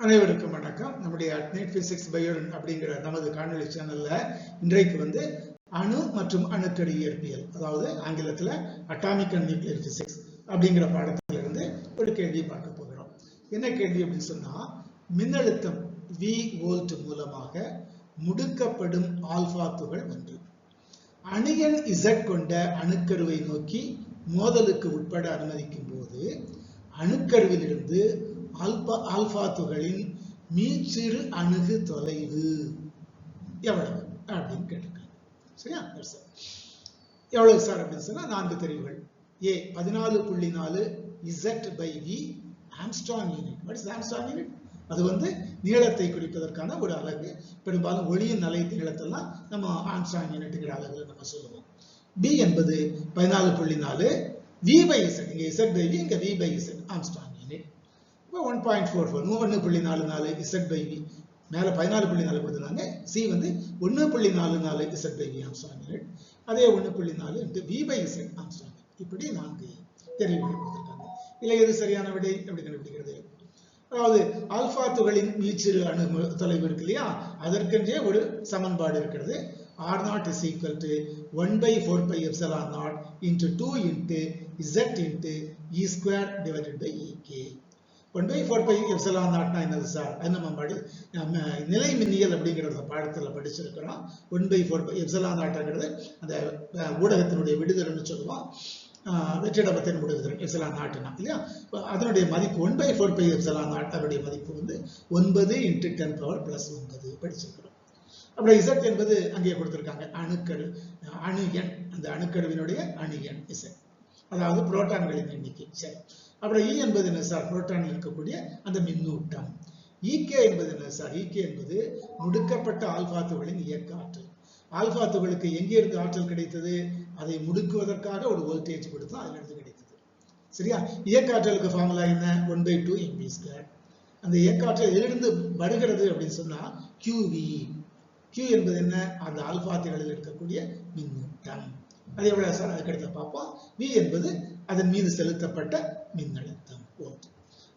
அனைவருக்கும் வணக்கம். நம்முடைய அட்னைட் பிசிக்ஸ் பயோன் அப்படிங்கிற நமது காணொலி சேனல்ல இன்றைக்கு வந்து அணு மற்றும் அணுக்கரு இயற்பியல், அதாவது ஆங்கிலத்துல அட்டாமிக் அண்ட் நியூக்ளியர் பிசிக்ஸ் அப்படிங்கிற பாடத்துல இருந்து ஒரு கேள்வி பார்க்க போகிறோம். என்ன கேள்வி அப்படின்னு சொன்னா, மின்னழுத்தம் V வோல்ட் மூலமாக முடுக்கப்படும் ஆல்பா துகள் ஒன்று அணியன் Z கொண்ட அணுக்கருவை நோக்கி மோதலுக்கு உட்பட அனுமதிக்கும் போது அணுக்கருவிலிருந்து ஆல்பா துகளின் மீச்சிறு அணுகு தொலைவு எவ்வளவு அப்படின்னு கேட்டிருக்காங்க. சரியா? எவ்வளவு சார் அப்படின்னு சொன்னா 4 தெரிவுகள். A 14.4 Z/V Armstrong unit. What is Armstrong unit? அது வந்து நீளத்தை குறிப்பதற்கான ஒரு அலகு. பெரும்பாலும் ஒளியின் அலை நீளத்தெல்லாம் நம்ம ஆம்ஸ்ட்ராங் யூனிட்ங்கிற அலகுல நம்ம சொல்லுவோம். B என்பது 14.4 V/Z. இங்க Z/V, இங்க V/Z ஆம்ஸ்ட்ராங் யூனிட். 1.44 1.44 Z/V. மேல 14.4 கொடுத்திருந்தாங்க. C வந்து 1.44 Z/V ஆம்ஸ்ட்ராங் யூனிட். அதே 1.4 into V/Z ஆம்ஸ்ட்ராங். இப்படி 4 தெரிவுகள் கொடுத்திருக்காங்க. இல்ல எது சரியான விடை எப்படி கண்டுபிடிக்கிறது? அதாவது ஆல்பா துகளின் மீச்சிறு அணு தொலைவு இருக்கு இல்லையா, அதற்கென்றே ஒரு சமன்பாடு இருக்கிறது. R0 is equal to 1/4πε0 into 2 into Z into E square divided by EK. 1/4πε0 என்னது சார்? அது நம்ம நிலை மின்னியல் அப்படிங்கிற பாடத்துல படிச்சிருக்கிறோம். 1/4πε0 அந்த ஊடகத்தினுடைய விடுதல்னு சொல்லுவோம். வெற்றிடபத்தின் விடுதல் ε0 இல்லையா? அதனுடைய மதிப்பு 1/4πε0 அதனுடைய மதிப்பு வந்து 9 into 10⁻+9 படிச்சிருக்கிறோம். அப்புறம் Z என்பது அங்கே கொடுத்திருக்காங்க. அணு எண், அந்த அணுக்கருவினுடைய அணு எண் Z, அதாவது புரோட்டான்களின் எண்ணிக்கை. சரி, அப்புறம் E என்பது என்ன சார்? புரோட்டானில் இருக்கக்கூடிய அந்த மின்னூட்டம். EK என்பது என்ன சார்? EK என்பது முடுக்கப்பட்ட ஆல்பா துகளின் இயக்க ஆற்றல். ஆல்பா துகளுக்கு எங்கே இருந்து ஆற்றல் கிடைத்தது? அதை முடுக்குவதற்காக ஒரு வோல்டேஜ் கொடுத்தா அதுல இருந்து கிடைத்தது. சரியா? இயக்க ஆற்றலுக்கு ஃபார்முலா என்ன? 1/2mv². அந்த இயக்க ஆற்றல் எதிலிருந்து வருகிறது அப்படின்னு சொன்னா QV. Q என்பது என்ன? அந்த ஆல்பா துகளில் இருக்கக்கூடிய மின்னூட்டம். அது எவ்வளவு சார்? அதுக்கு அடுத்து பார்ப்போம். V என்பது அதன் மீது செலுத்தப்பட்ட மின்னழுத்தம் வோல்ட்.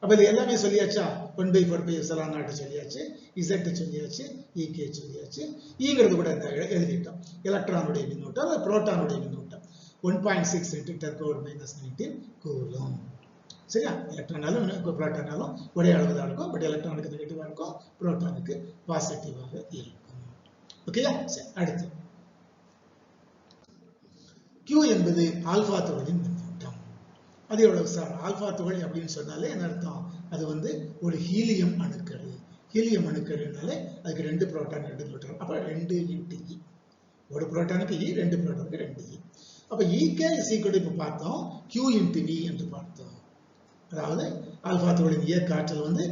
அப்ப இது எல்லாமே சொல்லியாச்சா? 1/4πε0 சொல்லியாச்சு, Z சொல்லியாச்சு, EK சொல்லியாச்சு. ஈங்கிறது கூட எழுதிட்டோம். எலக்ட்ரானுடைய மின்னூட்டம், புரோட்டானுடைய மின்னூட்டம் 1.6 into 10⁻−19 கூலும். சரியா? எலக்ட்ரானாலும் புரோட்டானாலும் ஒரே அளவுதான் இருக்கும். பட் எலக்ட்ரானுக்கு நெகட்டிவா இருக்கும், புரோட்டானுக்கு பாசிட்டிவாக இருக்கும். ஓகேயா? சரி, அடுத்து Q என்பது ஆல்பா துகளின் மின்னூட்டம். அது எவ்வளவு சார்? ஆல்பா துகள் அப்படின்னு சொன்னாலே என்ன அர்த்தம்? அது வந்து ஒரு ஹீலியம் அணுக்கரு. ஹீலியம் அணுக்கருனாலே அதுக்கு 2 புரோட்டான் 2 நியூட்ரான். அப்ப 2 into E. ஒரு புரோட்டானுக்கு E, 2 புரோட்டானுக்கு 2E. அப்ப EK is equal to இப்ப பார்த்தோம் Q into V என்று பார்த்தோம். அதாவது ஆல்பா துகளின் இயக்க ஆற்றல் வந்து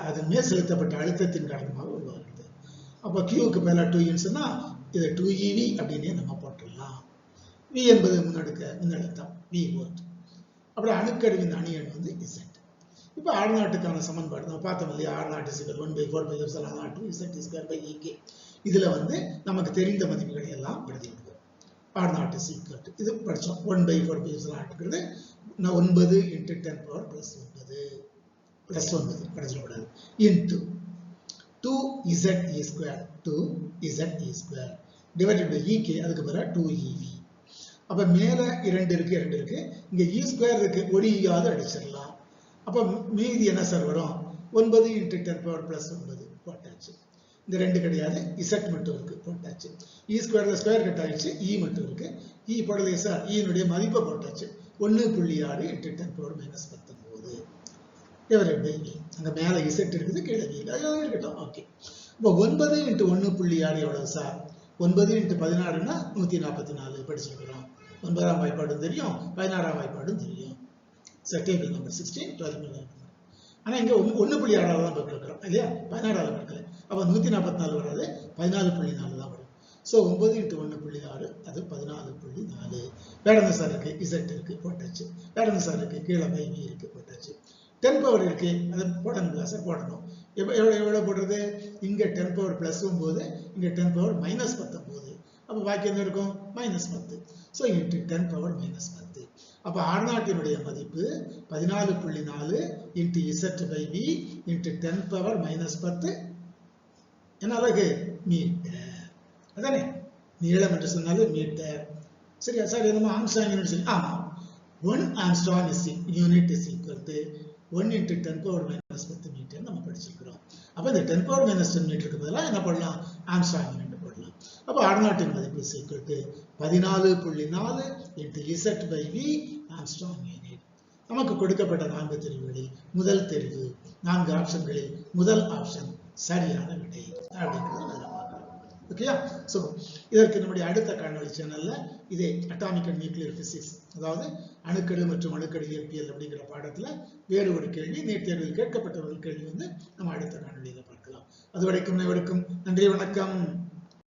அதன் மேல் செலுத்தப்பட்ட அழுத்தத்தின் காரணமாக உருவாகிறது. அப்ப Qக்கு மேல 2 சொன்னா இதை 2eV அப்படின்னே நம்ம போட்டுடலாம். V என்பது மின்னழுத்தம் V வோல்ட். அப்புறம் அணுக்கருவின் அணு எண் வந்து Z. இப்ப R0க்கான சமன்பாடு நம்ம பார்த்தோம் இல்லையா? R0 is equal 1/4πε0 Z²/EK. இதுல வந்து நமக்கு தெரிந்த மதிப்புகளை எல்லாம் எழுதி விடுவோம். R0 is equal to இது படிச்சோம். 1/4πε0 9 into 10⁻+9 +9 படிச்சிடக்கூடாது into 2ZE² divided by EK. அதுக்கு பிறகு 2eV. அப்ப மேல 2 இருக்கு, இங்க E² இருக்கு, ஒரு ஈயாவது அடிச்சிடலாம். அப்ப மீதி என்ன சார் வரும்? 9 into 10⁻+9 போட்டாச்சு. இந்த 2 கிடையாது, Z மட்டும் இருக்கு, போட்டாச்சு. E² ஸ்கொயர் கட் ஆயிடுச்சு, E மட்டும் இருக்கு. E போடலையே சார்? E னுடைய மதிப்பை போட்டாச்சு. 1.6 into 10⁻−19 divided by V. அங்க மேல Z இருக்குது, கீழே V இருக்கட்டும். ஓகே. இப்போ 9 into 1.6 எவ்வளவு சார்? 9 into 16னா 144 படிச்சிருக்கிறோம். 9ஆம் வாய்ப்பாடும் தெரியும், 16ஆம் வாய்ப்பாடும் தெரியும். Table number 16 12. ஆனா இங்க 1.6 தான் பார்க்கிறோம் இல்லையா? 16 பார்க்கல. அப்ப 144 வராது, 14.4 தான் வரும். சோ 9 into 1.6 அது 14.4. வேற என்ன சார் இருக்கு? Z இருக்கு, போட்டாச்சு. வேற என்ன சார் இருக்கு? கீழே V இருக்கு, போட்டாச்சு. 10 பவர் இருக்கு, அது போடணுங்களா சார்? போடணும். எவ்வளவு போடுறது? இங்க 10 பவர் பிளஸ் 9, இங்க 10 பவர் -19. அப்ப பாக்கி என்ன இருக்கும்? -10. So into 10 power -10. அப்ப R0 மதிப்பு 14.4 into Z by V into 10 power minus 10 என்ன அலகு மீட்டர். அதானே நீளம் என்று சொன்னாலே மீட்டர். சரியா சார் நம்ம ஆம்ஸ்ட்ராங் யூனிட் சொல்லி ஆமா 1 angstrom unit is equal to 1 into 10 power minus 10 metre நம்ம படிச்சிருக்கிறோம். அப்ப இந்த 10 power minus 10 மீட்டருக்கு பதிலா என்ன பண்ணலாம் ஆம்ஸ்ட்ராங் யூனிட் போடலாம். அப்ப R0 மதிப்பு is equal to 14.4 into Z by V Armstrong unit. நமக்கு கொடுக்கப்பட்ட 4 தெரிவுகளில் முதல் தெரிவு 4 ஆப்ஷன்களில் முதல் ஆப்ஷன் சரியான விடை அப்படிங்கிறது நல்லா பார்க்கலாம். ஓகேயா? சோ இதற்கு நம்முடைய அடுத்த காணொளி சேனல்ல இதே அட்டாமிக் அண்ட் நியூக்ளியர் பிசிக்ஸ் அதாவது அணுக்கரு மற்றும் அணுக்கரு இயற்பியல் அப்படிங்கிற பாடத்துல வேறு ஒரு கேள்வி நீட் தேர்வில் கேட்கப்பட்ட ஒரு கேள்வி வந்து நம்ம அடுத்த காணொளியில பார்க்கலாம். அதுவரைக்கும் அனைவருக்கும் நன்றி வணக்கம்.